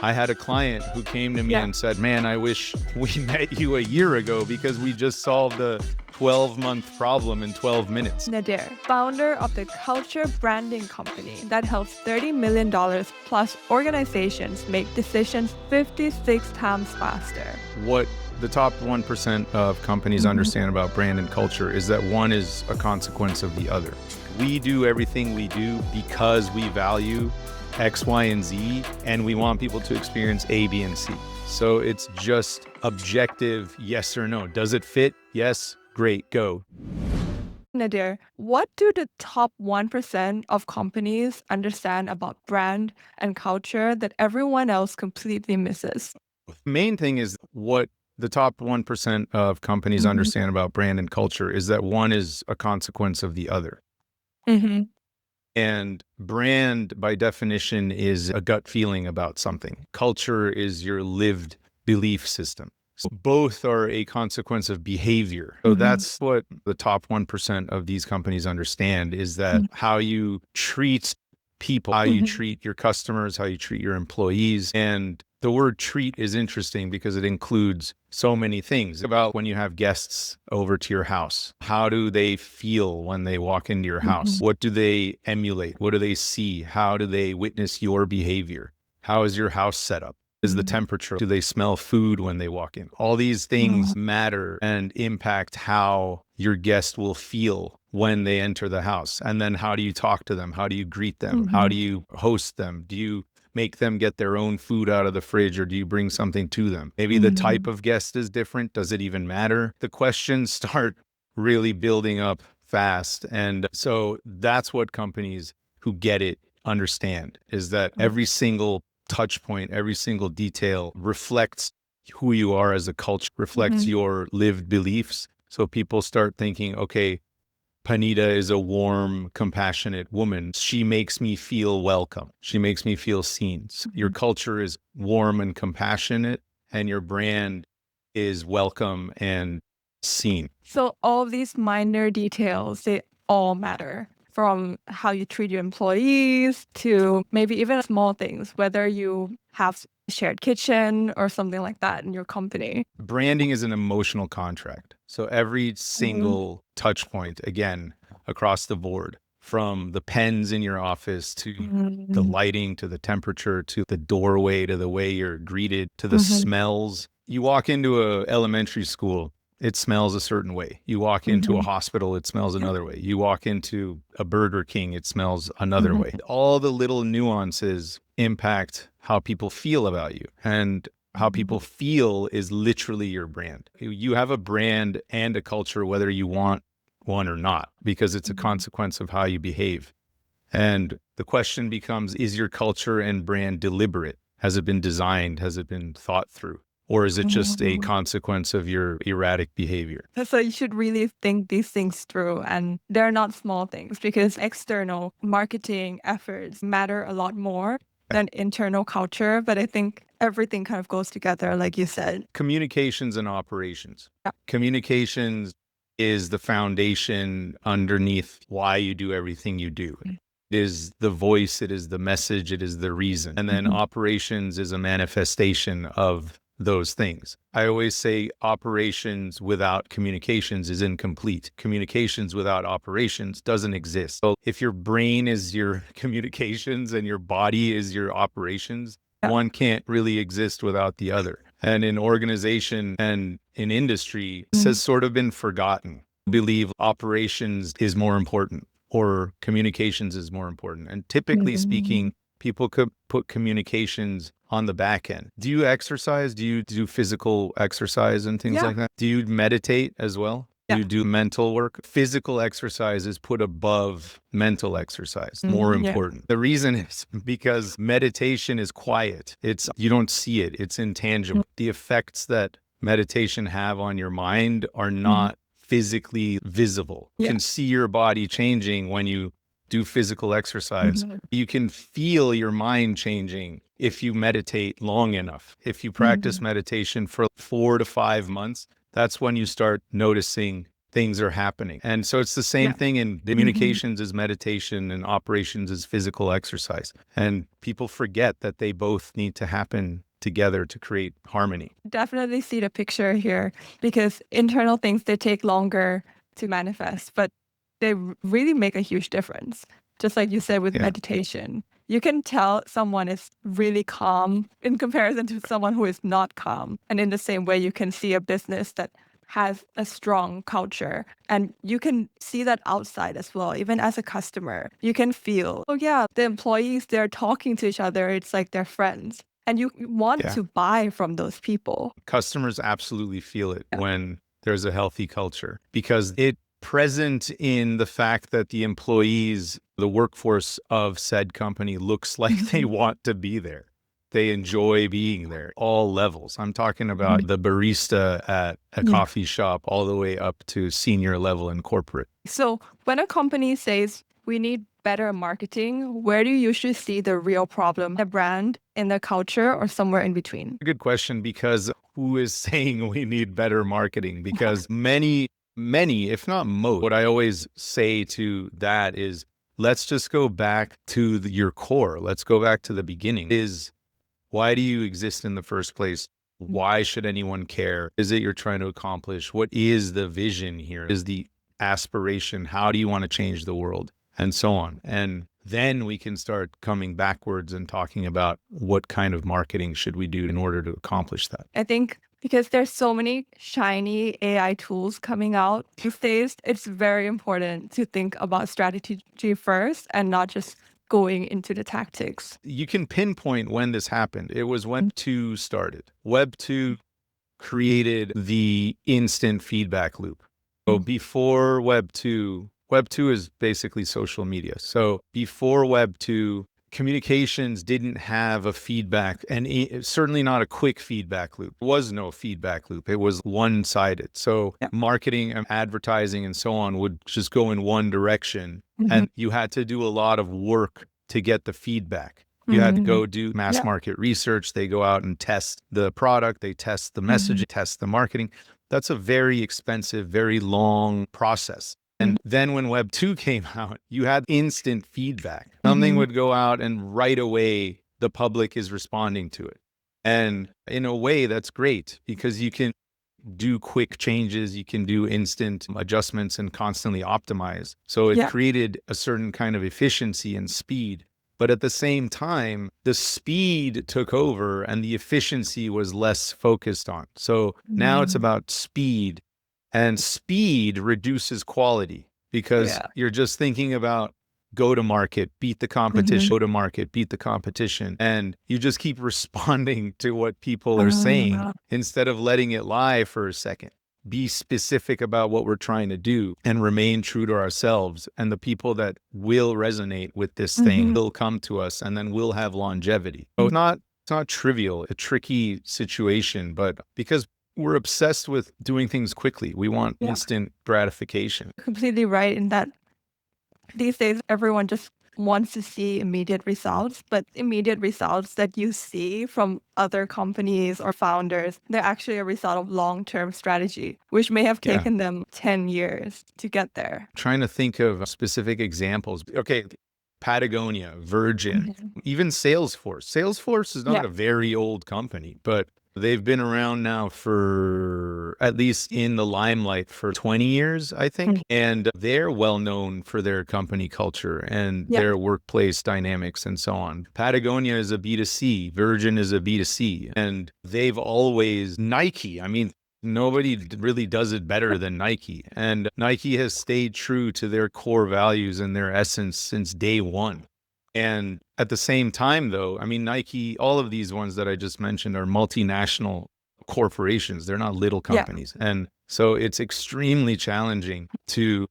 I had a client who came to me and said, man, I wish we met you a year ago because we just solved a 12-month problem in 12 minutes. Nader, founder of the culture branding company that helps $30 million plus organizations make decisions 56 times faster. What the top 1% of companies understand about brand and culture is that one is a consequence of the other. We do everything we do because we value X, Y, and Z, and we want people to experience A, B, and C. So it's just objective, yes or no. Does it fit? Yes, great, go. Nader, what do the top 1% of companies understand about brand and culture that everyone else completely misses? The main thing is what the top 1% of companies understand about brand and culture is that one is a consequence of the other. And brand, by definition, is a gut feeling about something. Culture is your lived belief system. So both are a consequence of behavior. So that's what the top 1% of these companies understand, is that how you treat people, how you treat your customers, how you treat your employees. And the word treat is interesting because it includes so many things about when you have guests over to your house. How do they feel when they walk into your house? What do they emulate? What do they see? How do they witness your behavior? How is your house set up? Is the temperature? Do they smell food when they walk in? All these things matter and impact how your guest will feel when they enter the house. And then how do you talk to them? How do you greet them? How do you host them? Do you make them get their own food out of the fridge, or do you bring something to them? Maybe the type of guest is different. Does it even matter? The questions start really building up fast. And so that's what companies who get it understand, is that every single touch point, every single detail reflects who you are as a culture, reflects your lived beliefs. So people start thinking, okay, Panida is a warm, compassionate woman. She makes me feel welcome. She makes me feel seen. So your culture is warm and compassionate, and your brand is welcome and seen. So all of these minor details, they all matter, from how you treat your employees to maybe even small things, whether you have a shared kitchen or something like that in your company. Branding is an emotional contract. So every single touch point, again, across the board, from the pens in your office to the lighting, to the temperature, to the doorway, to the way you're greeted, to the smells. You walk into an elementary school, it smells a certain way. You walk into a hospital, it smells another way. You walk into a Burger King, it smells another way. All the little nuances impact how people feel about you. And how people feel is literally your brand. You have a brand and a culture, whether you want one or not, because it's a consequence of how you behave. And the question becomes, is your culture and brand deliberate? Has it been designed? Has it been thought through? Or is it just a consequence of your erratic behavior? So you should really think these things through, and they're not small things, because external marketing efforts matter a lot more than internal culture. But I think everything kind of goes together, like you said. Communications and operations. Communications is the foundation underneath why you do everything you do. It is the voice, it is the message, it is the reason. And then operations is a manifestation of those things. I always say operations without communications is incomplete. Communications without operations doesn't exist. So if your brain is your communications and your body is your operations, one can't really exist without the other. And in organization and in industry, this has sort of been forgotten. I believe operations is more important, or communications is more important. And typically speaking, people could put communications on the back end. Do you exercise? Do you do physical exercise and things like that? Do you meditate as well? Do you do mental work? Physical exercise is put above mental exercise, more important. The reason is because meditation is quiet. You don't see it. It's intangible. The effects that meditation have on your mind are not physically visible. You can see your body changing when you do physical exercise. You can feel your mind changing if you meditate long enough. If you practice meditation for 4 to 5 months, that's when you start noticing things are happening. And so it's the same thing in communications is meditation and operations is physical exercise. And people forget that they both need to happen together to create harmony. Definitely see the picture here because internal things, they take longer to manifest, but they really make a huge difference. Just like you said with meditation, you can tell someone is really calm in comparison to someone who is not calm. And in the same way, you can see a business that has a strong culture and you can see that outside as well. Even as a customer, you can feel, oh yeah, the employees, they're talking to each other. It's like they're friends. And you want to buy from those people. Customers absolutely feel it when there's a healthy culture because it present in the fact that the employees, the workforce of said company looks like they want to be there. They enjoy being there, all levels. I'm talking about the barista at a coffee shop all the way up to senior level in corporate. So when a company says we need better marketing, where do you usually see the real problem? The brand, in the culture, or somewhere in between? Good question, because who is saying we need better marketing? Because many, if not most, what I always say to that is, let's just go back to your core. Let's go back to the beginning. Why do you exist in the first place? Why should anyone care? Is it you're trying to accomplish? What is the vision here? Is the aspiration? How do you want to change the world? And so on. And then we can start coming backwards and talking about what kind of marketing should we do in order to accomplish that. I think because there's so many shiny AI tools coming out these days, it's very important to think about strategy first and not just going into the tactics. You can pinpoint when this happened. It was when Web2 started. Web2 created the instant feedback loop. So before Web2 is basically social media. So before Web2, communications didn't have a feedback and certainly not a quick feedback loop. There was no feedback loop. It was one-sided. So marketing and advertising and so on would just go in one direction. And you had to do a lot of work to get the feedback. You had to go do mass market research. They go out and test the product. They test the message, test the marketing. That's a very expensive, very long process. And then when Web2 came out, you had instant feedback. Something would go out and right away, the public is responding to it. And in a way, that's great because you can do quick changes. You can do instant adjustments and constantly optimize. So it created a certain kind of efficiency and speed. But at the same time, the speed took over and the efficiency was less focused on. So now it's about speed. And speed reduces quality because you're just thinking about go to market, beat the competition, go to market, beat the competition. And you just keep responding to what people are saying instead of letting it lie for a second. Be specific about what we're trying to do and remain true to ourselves. And the people that will resonate with this thing will come to us and then we'll have longevity. So it's not trivial, a tricky situation, but because we're obsessed with doing things quickly. We want instant gratification. Completely right in that these days, everyone just wants to see immediate results, but immediate results that you see from other companies or founders, they're actually a result of long-term strategy, which may have taken them 10 years to get there. Trying to think of specific examples. Okay, Patagonia, Virgin, even Salesforce. Salesforce is not a very old company, but they've been around now for, at least in the limelight, for 20 years, I think. And they're well known for their company culture and their workplace dynamics and so on. Patagonia is a B2C, Virgin is a B2C, and they've always, Nike, I mean, nobody really does it better than Nike. And Nike has stayed true to their core values and their essence since day one. And at the same time, though, I mean, Nike, all of these ones that I just mentioned are multinational corporations. They're not little companies. And so it's extremely challenging to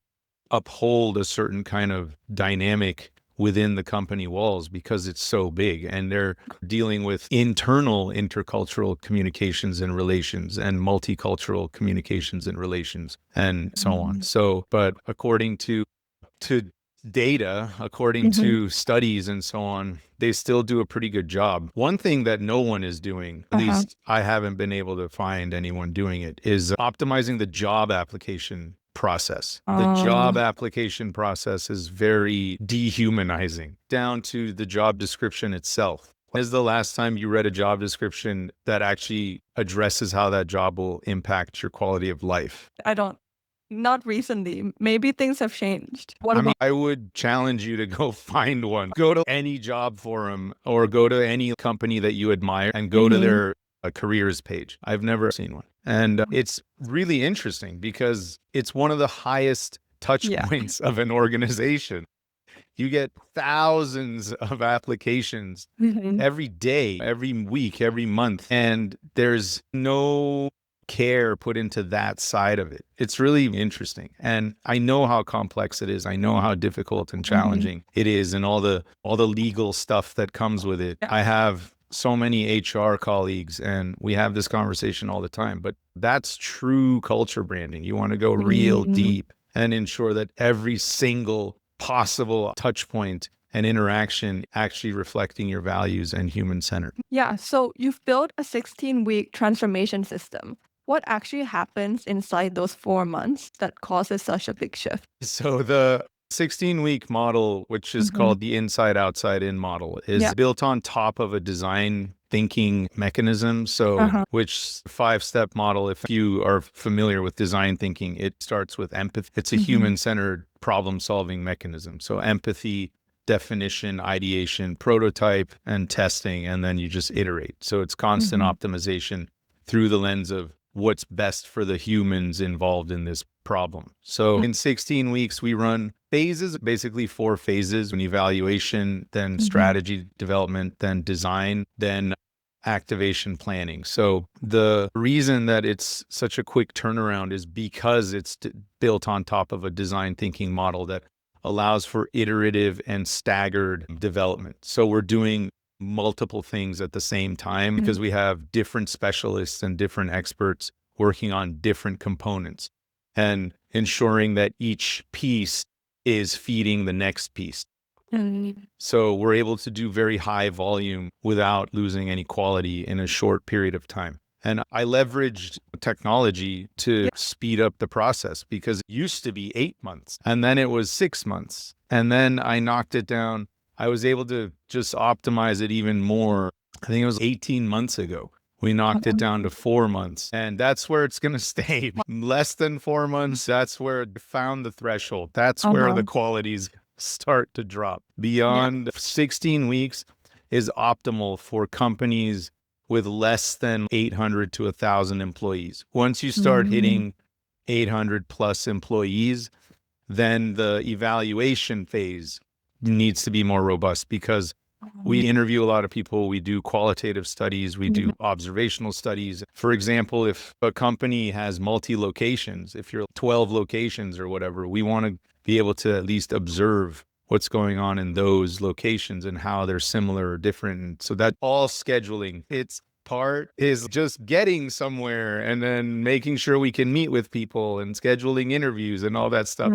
uphold a certain kind of dynamic within the company walls because it's so big and they're dealing with internal intercultural communications and relations and multicultural communications and relations and so on. So, but according to data, according to studies and so on, they still do a pretty good job. One thing that no one is doing, at least I haven't been able to find anyone doing it, is optimizing the job application process. The job application process is very dehumanizing, down to the job description itself. When is the last time you read a job description that actually addresses how that job will impact your quality of life? Not recently. Maybe things have changed. What I mean, about? I would challenge you to go find one. Go to any job forum or go to any company that you admire and go to their careers page. I've never seen one. And it's really interesting because it's one of the highest touch points of an organization. You get thousands of applications every day, every week, every month, and there's no care put into that side of it. It's really interesting. And I know how complex it is. I know how difficult and challenging it is, and all the legal stuff that comes with it. I have so many HR colleagues and we have this conversation all the time, but that's true culture branding. You want to go real deep and ensure that every single possible touch point and interaction actually reflecting your values and human-centered. Yeah, so you've built a 16-week transformation system. What actually happens inside those 4 months that causes such a big shift? So the 16-week model, which is called the inside outside in model, is built on top of a design thinking mechanism. So which 5-step model, if you are familiar with design thinking, it starts with empathy. It's a human-centered problem-solving mechanism. So empathy, definition, ideation, prototype, and testing, and then you just iterate. So it's constant optimization through the lens of what's best for the humans involved in this problem. So in 16 weeks, we run phases, basically 4 phases: an evaluation, then strategy development, then design, then activation planning. So the reason that it's such a quick turnaround is because it's built on top of a design thinking model that allows for iterative and staggered development. So we're doing multiple things at the same time because we have different specialists and different experts working on different components and ensuring that each piece is feeding the next piece. So we're able to do very high volume without losing any quality in a short period of time. And I leveraged technology to speed up the process because it used to be 8 months and then it was 6 months. And then I knocked it down. I was able to just optimize it even more. I think it was 18 months ago. We knocked it down to 4 months, and that's where it's going to stay. Less than 4 months, that's where it found the threshold. That's where the qualities start to drop. Beyond 16 weeks is optimal for companies with less than 800 to 1,000 employees. Once you start hitting 800 plus employees, then the evaluation phase needs to be more robust because we interview a lot of people. We do qualitative studies. We do observational studies. For example, if a company has multi-locations, if you're 12 locations or whatever, we want to be able to at least observe what's going on in those locations and how they're similar or different. So that all scheduling, its part is just getting somewhere and then making sure we can meet with people and scheduling interviews and all that stuff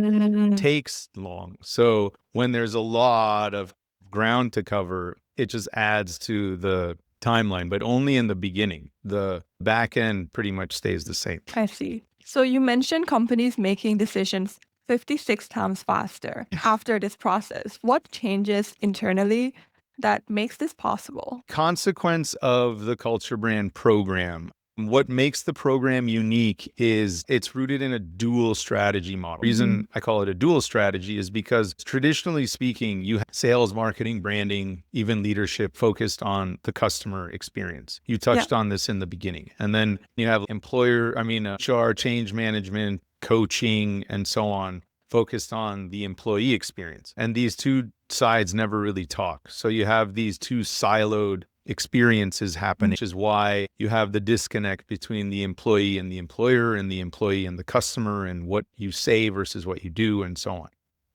takes long. So when there's a lot of ground to cover, it just adds to the timeline, but only in the beginning. The back end pretty much stays the same. I see. So you mentioned companies making decisions 56 times faster after this process. What changes internally that makes this possible? Consequence of the Culture Brand program. What makes the program unique is it's rooted in a dual strategy model. The reason I call it a dual strategy is because traditionally speaking, you have sales, marketing, branding, even leadership focused on the customer experience. You touched on this in the beginning. And then you have HR, change management, coaching, and so on, focused on the employee experience. And these two sides never really talk. So you have these two siloed experiences happen, which is why you have the disconnect between the employee and the employer and the employee and the customer and what you say versus what you do and so on.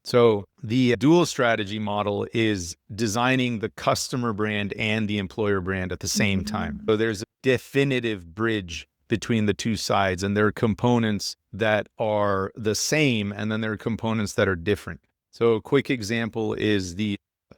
So the dual strategy model is designing the customer brand and the employer brand at the same time. So there's a definitive bridge between the two sides, and there are components that are the same, and then there are components that are different. So a quick example is the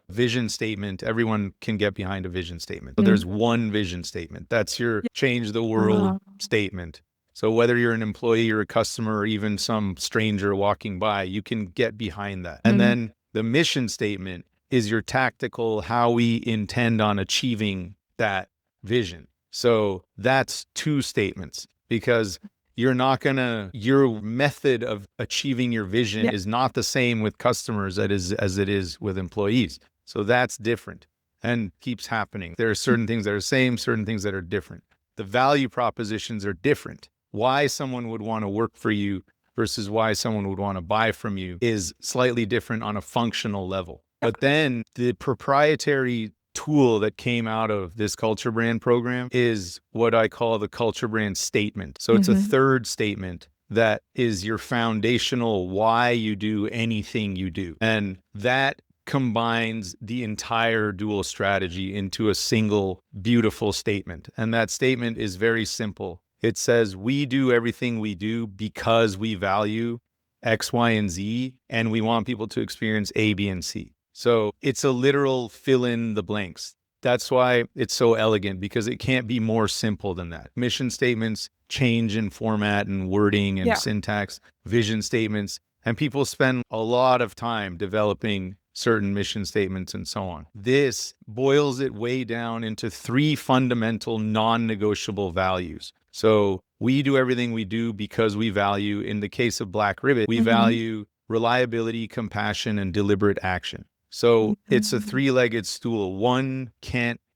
vision statement. Everyone can get behind a vision statement. So there's one vision statement. That's your change the world statement. So whether you're an employee or a customer or even some stranger walking by, you can get behind that. And then the mission statement is your tactical, how we intend on achieving that vision. So that's two statements, because your method of achieving your vision is not the same with customers as it is with employees. So that's different and keeps happening. There are certain things that are same, certain things that are different. The value propositions are different. Why someone would want to work for you versus why someone would want to buy from you is slightly different on a functional level. But then the proprietary tool that came out of this culture brand program is what I call the culture brand statement. So it's a third statement that is your foundational why you do anything you do. And that combines the entire dual strategy into a single beautiful statement. And that statement is very simple. It says, we do everything we do because we value X, Y, and Z, and we want people to experience A, B, and C. So it's a literal fill in the blanks. That's why it's so elegant, because it can't be more simple than that. Mission statements change in format and wording and syntax, vision statements, and people spend a lot of time developing certain mission statements and so on. This boils it way down into three fundamental non-negotiable values. So we do everything we do because we value, in the case of Blackribbit, we value reliability, compassion, and deliberate action. So it's a three-legged stool.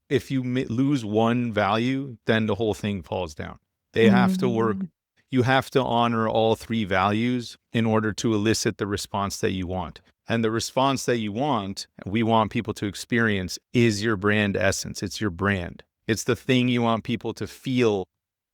If you lose one value, then the whole thing falls down. They have to work. You have to honor all three values in order to elicit the response that you want. And the response that you want, we want people to experience, is your brand essence. It's your brand. It's the thing you want people to feel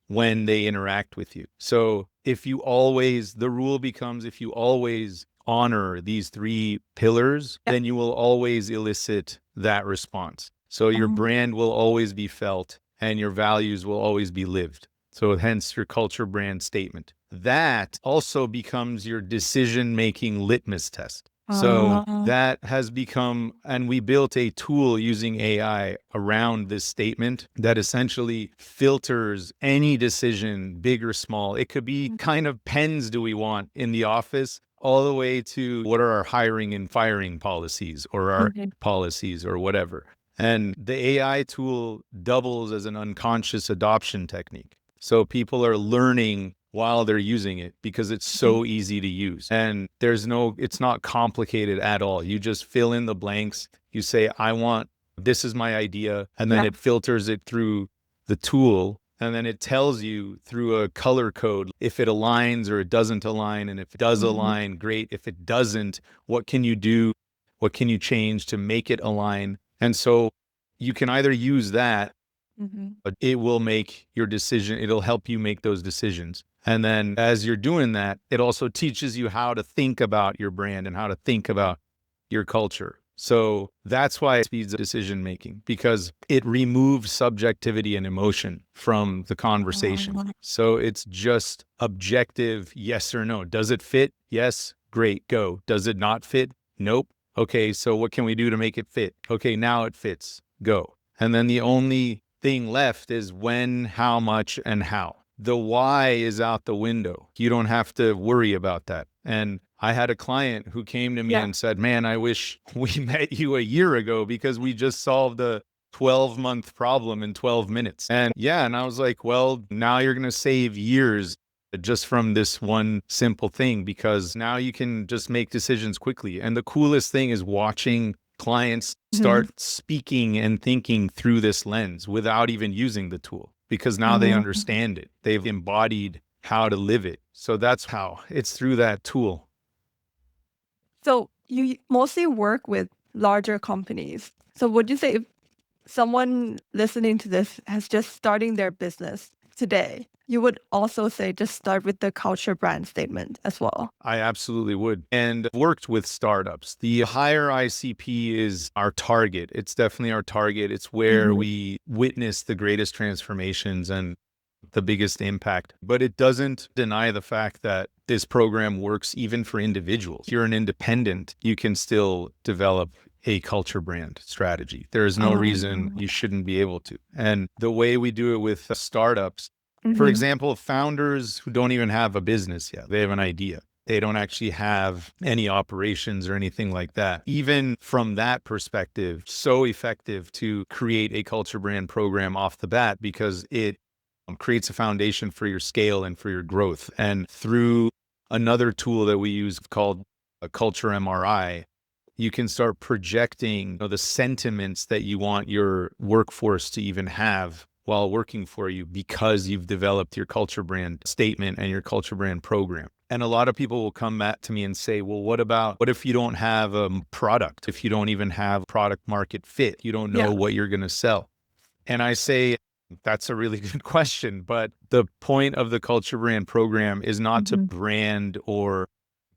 when they interact with you. So the rule becomes, if you always honor these three pillars, then you will always elicit that response. So your brand will always be felt and your values will always be lived. So hence your culture brand statement. That also becomes your decision-making litmus test. So that has become, and we built a tool using AI around this statement that essentially filters any decision, big or small. It could be kind of pens do we want in the office, all the way to what are our hiring and firing policies or our policies or whatever. And the AI tool doubles as an unconscious adoption technique. So people are learning while they're using it because it's so easy to use. And it's not complicated at all. You just fill in the blanks. You say, this is my idea. And then it filters it through the tool. And then it tells you through a color code if it aligns or it doesn't align. And if it does align, great. If it doesn't, what can you do? What can you change to make it align? And so you can either use that, but it will make your decision. It'll help you make those decisions. And then as you're doing that, it also teaches you how to think about your brand and how to think about your culture. So that's why it speeds decision making, because it removes subjectivity and emotion from the conversation. So it's just objective, yes or no. Does it fit? Yes, great, go. Does it not fit? Nope. Okay, so what can we do to make it fit? Okay, now it fits, go. And then the only thing left is when, how much, and how. The why is out the window. You don't have to worry about that. And I had a client who came to me and said, man, I wish we met you a year ago because we just solved a 12-month problem in 12 minutes. And I was like, well, now you're going to save years just from this one simple thing, because now you can just make decisions quickly. And the coolest thing is watching clients start speaking and thinking through this lens without even using the tool, because now they understand it. They've embodied how to live it. So that's how it's through that tool. So you mostly work with larger companies. So would you say if someone listening to this has just starting their business today, you would also say just start with the culture brand statement as well? I absolutely would. And worked with startups. The higher ICP is our target. It's definitely our target. It's where we witness the greatest transformations and the biggest impact. But it doesn't deny the fact that this program works even for individuals. If you're an independent, you can still develop a culture brand strategy. There is no reason you shouldn't be able to. And the way we do it with startups For example, founders who don't even have a business yet, they have an idea. They don't actually have any operations or anything like that. Even from that perspective, so effective to create a culture brand program off the bat because it creates a foundation for your scale and for your growth. And through another tool that we use called a culture MRI, you can start projecting the sentiments that you want your workforce to even have while working for you because you've developed your culture brand statement and your culture brand program. And a lot of people will come back to me and say, well, what if you don't have a product? If you don't even have product market fit, you don't know what you're going to sell. And I say, that's a really good question. But the point of the culture brand program is not to brand or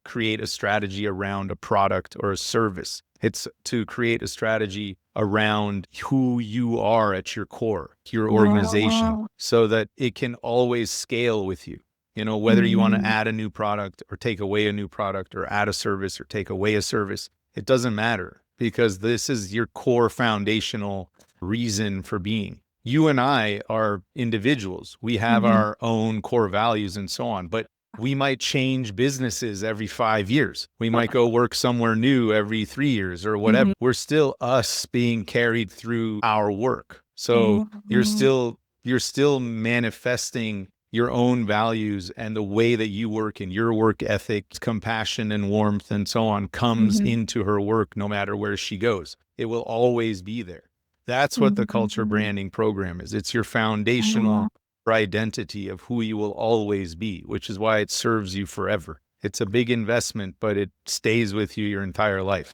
create a strategy around a product or a service. It's to create a strategy around who you are at your core, your organization, so that it can always scale with you. Whether you want to add a new product or take away a new product or add a service or take away a service, it doesn't matter because this is your core foundational reason for being. You and I are individuals. We have our own core values and so on, but we might change businesses every 5 years. We might go work somewhere new every 3 years or whatever. We're still us being carried through our work. So you're still manifesting your own values, and the way that you work and your work ethic, compassion and warmth and so on comes into her work no matter where she goes. It will always be there. That's what the culture branding program is. It's your foundational identity of who you will always be, which is why it serves you forever. It's a big investment, but it stays with you your entire life.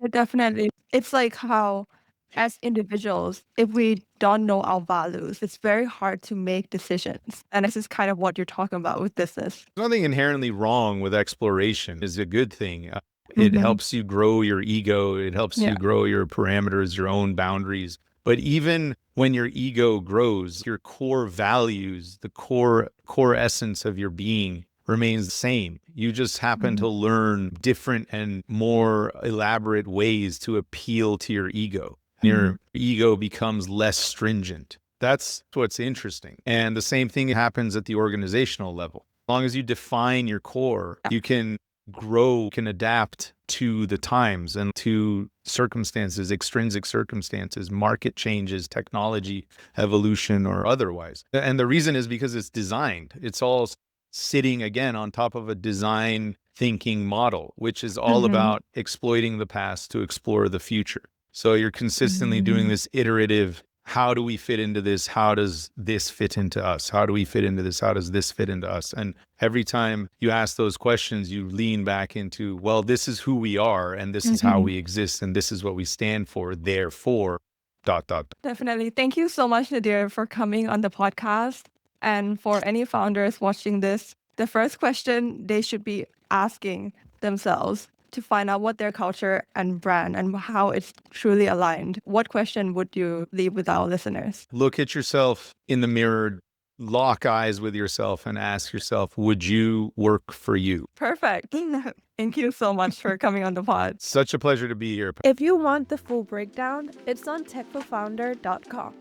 Definitely. It's like how, as individuals, if we don't know our values, it's very hard to make decisions. And this is kind of what you're talking about with business. There's nothing inherently wrong with exploration. It's a good thing. It helps you grow your ego. It helps you grow your parameters, your own boundaries. But even when your ego grows, your core values, the core essence of your being remains the same. You just happen to learn different and more elaborate ways to appeal to your ego. Your ego becomes less stringent. That's what's interesting. And the same thing happens at the organizational level. As long as you define your core, you can grow, can adapt to the times and to circumstances, extrinsic circumstances, market changes, technology, evolution, or otherwise. And the reason is because it's designed. It's all sitting again on top of a design thinking model, which is all about exploiting the past to explore the future. So you're consistently doing this iterative, how do we fit into this? How does this fit into us? How do we fit into this? How does this fit into us? And every time you ask those questions, you lean back into, well, this is who we are, and this is how we exist, and this is what we stand for, therefore, ... Definitely. Thank you so much, Nader, for coming on the podcast. And for any founders watching this, the first question they should be asking themselves to find out what their culture and brand and how it's truly aligned. What question would you leave with our listeners? Look at yourself in the mirror, lock eyes with yourself and ask yourself, would you work for you? Perfect. Thank you so much for coming on the pod. Such a pleasure to be here. If you want the full breakdown, it's on techforfounder.com.